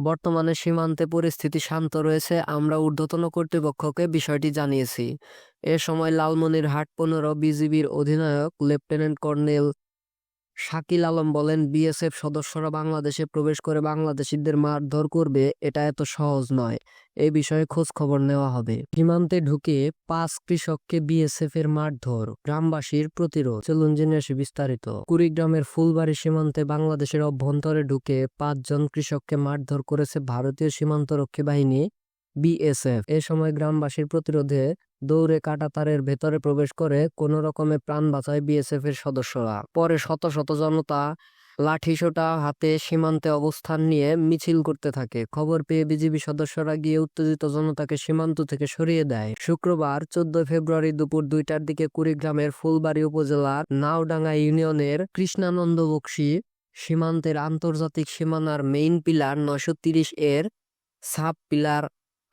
বর্তমানে সীমান্তে পরিস্থিতি শান্ত রয়েছে, আমরা ঊর্ধ্বতন কর্তৃপক্ষকে বিষয়টি জানিয়েছি। এ সময় লালমনিরহাট ১৫ বিজিবির অধিনায়ক লেফটেন্যান্ট কর্নেল শাকিল আলম বলেন, বিএসএফ সদস্যরা বাংলাদেশে প্রবেশ করে বাংলাদেশিদের মারধর করবে, এটা এত সহজ নয়। এ বিষয়ে খোঁজ খবর নেওয়া হবে। সীমান্তে ঢুকে ৫ কৃষককে বিএসএফ এর মারধর, গ্রামবাসীর প্রতিরোধ। চলুন জেনে আসি বিস্তারিত। কুড়িগ্রামের ফুলবাড়ী সীমান্তে বাংলাদেশের অভ্যন্তরে ঢুকে ৫ জন কৃষককে মারধর করেছে ভারতীয় সীমান্তরক্ষী বাহিনী বিএসএফ। এ সময় গ্রামবাসীর প্রতিরোধে দৌড়ে কাঁটাতারের ভেতরে প্রবেশ করে কোনো রকমে প্রাণ বাঁচায় বিএসএফ এর সদস্যরা। পরে শত শত জনতা লাঠিসোঁটা হাতে সীমান্তে অবস্থান নিয়ে মিছিল করতে থাকে। খবর পেয়ে বিজিবি সদস্যরা গিয়ে উত্তেজিত জনতাকে সীমান্ত থেকে সরিয়ে দেয়। শুক্রবার ১৪ ফেব্রুয়ারি দুপুর ২টার দিকে কুড়িগ্রামের ফুলবাড়ী উপজেলার নাওডাঙ্গা ইউনিয়নের কৃষ্ণানন্দ বক্সী সীমান্তের আন্তর্জাতিক সীমানার মেইন পিলার ৯৩০ এর সাব পিলার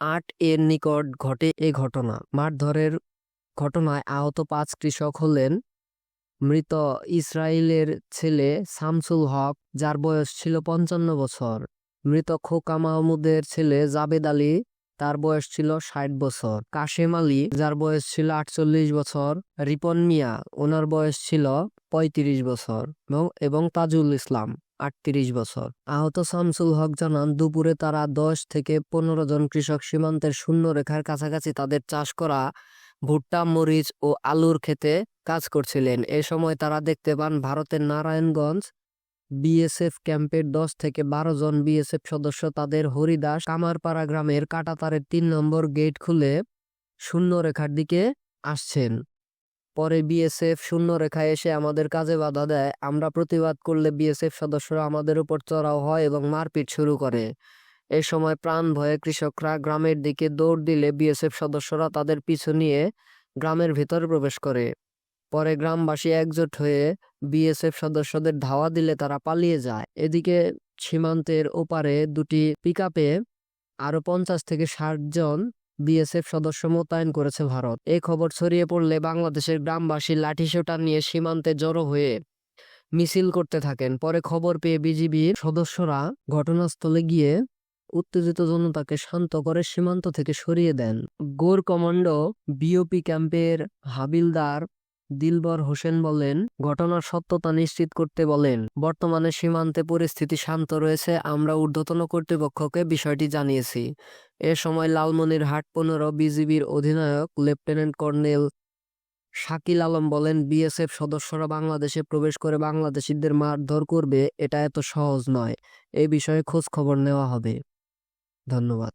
৮ এর নিকট ঘটে এ ঘটনা। মারধরের ঘটনায় আহত ৫ কৃষক হলেন মৃত ইসরায়েলের ছেলে শামসুল হক, যার বয়স ছিল ৫৫ বছর, মৃত খোকা মাহমুদের ছেলে জাবেদ আলী, তার বয়স ছিল ৬০ বছর, কাশেম আলী, যার বয়স ছিল ৪৮ বছর, রিপন মিয়া, ওনার বয়স ছিল ৩৫ বছর এবং তাজুল ইসলাম ৩৮ বছর। আহত শামসুল হক জানান, দুপুরে তারা ১০ থেকে ১৫ জন কৃষক সীমান্তের শূন্য রেখার কাছাকাছি তাদের চাষ করা ভুট্টা, মরিচ ও আলুর ক্ষেতে কাজ করছিলেন। এ সময় তারা দেখতে পান ভারতের নারায়ণগঞ্জ বিএসএফ ক্যাম্পের ১০ থেকে ১২ জন বিএসএফ সদস্য তাদের হরিদাস কামারপাড়া গ্রামের কাঁটাতারের ৩ নম্বর গেট খুলে শূন্য রেখার দিকে আসছেন। পরে বিএসএফ শূন্য রেখায় এসে আমাদের কাজে বাধা দেয়। আমরা প্রতিবাদ করলে বিএসএফ সদস্যরা আমাদের উপর চড়াও হয় এবং মারপিট শুরু করে। এ সময় প্রাণ ভয়ে কৃষকরা গ্রামের দিকে দৌড় দিলে বিএসএফ সদস্যরা তাদের পিছু নিয়ে গ্রামের ভেতরে প্রবেশ করে। পরে গ্রামবাসী একজোট হয়ে বিএসএফ সদস্যদের ধাওয়া দিলে তারা পালিয়ে যায়। এদিকে সীমান্তের ওপারে দুটি পিকআপে আরো ৫০ থেকে ৬০ জন বিএসএফ সদস্য মোতায়েন করেছে ভারত। এই খবর ছড়িয়ে পড়লে বাংলাদেশের গ্রামবাসী লাঠিসোঁটা নিয়ে সীমান্তে জড়ো হয়ে মিছিল করতে থাকেন। পরে খবর পেয়ে বিজিবির সদস্যরা ঘটনাস্থলে গিয়ে উত্তেজিত জনতাকে শান্ত করে সীমান্ত থেকে সরিয়ে দেন। গোর কমান্ডো বিওপি ক্যাম্পের হাবিলদার দিলবর হোসেন বলেন, ঘটনার সত্যতা নিশ্চিত করতে বলেন, বর্তমানে সীমান্তে পরিস্থিতি শান্ত রয়েছে, আমরা ঊর্ধ্বতন কর্তৃপক্ষকে বিষয়টি জানিয়েছি। এ সময় লালমনিরহাট ১৫ বিজিবির অধিনায়ক লেফটেন্যান্ট কর্নেল শাকিল আলম বলেন, বিএসএফ সদস্যরা বাংলাদেশে প্রবেশ করে বাংলাদেশিদের মারধর করবে, এটা এত সহজ নয়। এ বিষয়ে খোঁজ খবর নেওয়া হবে। ধন্যবাদ।